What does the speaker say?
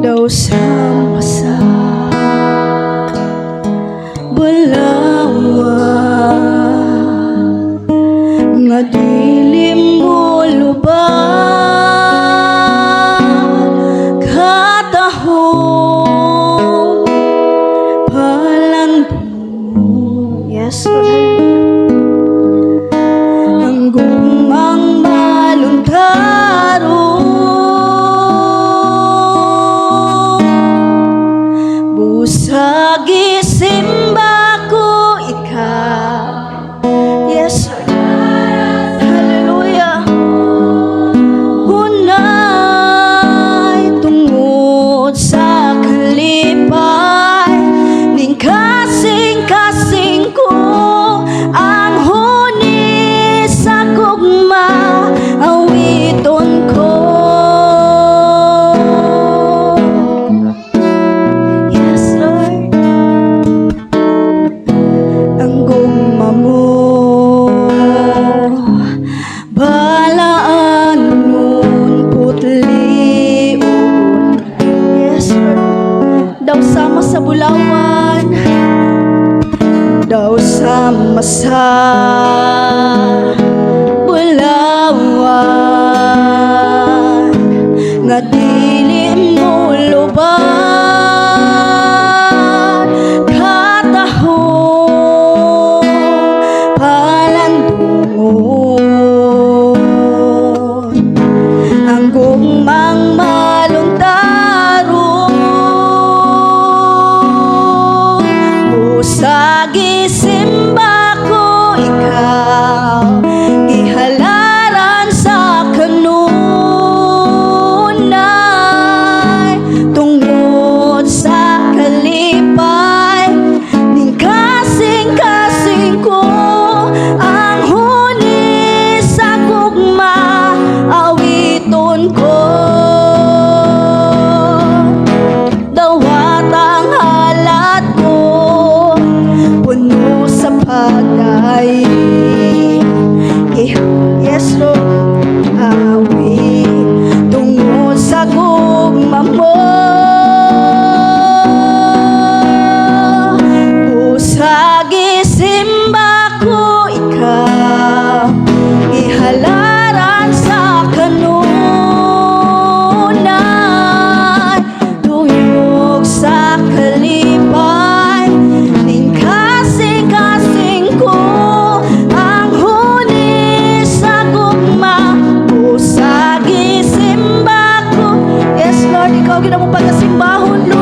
daw sama-sa balawan nga dilim mo lubang katahong palandong. Yes, Lord. Ang gumang maluntaro busagi simba ko ikaw. Yes, Lord. Hallelujah. Hunay tungod sa kalipay ning kasing-kasing ko ang huni sa gugma awiton ko. Balaan nun putliun. Yes, Lord. Daw sama sa bulawan, daw sama sa bulawan nga dilim mo lubang katahong palandungon. Ang gumang maluntaro busagi simba ko ikaw gihalaran sa kanunay tungod sa kalipay ning kasing-kasing ko ang huni sa gugma awiton ko. Dawat ang halat ko puno sa pagay. Yes, Lord. Awi tungod sa gugma mo busagi simba ko ikaw ihalaran sa kanunay tuyog sa kalipay ning kasing-kasing ko ang huni sa gugma busagi simba ko. Yes, Lord, ikaw gina mo pagkasimbahon, Lord.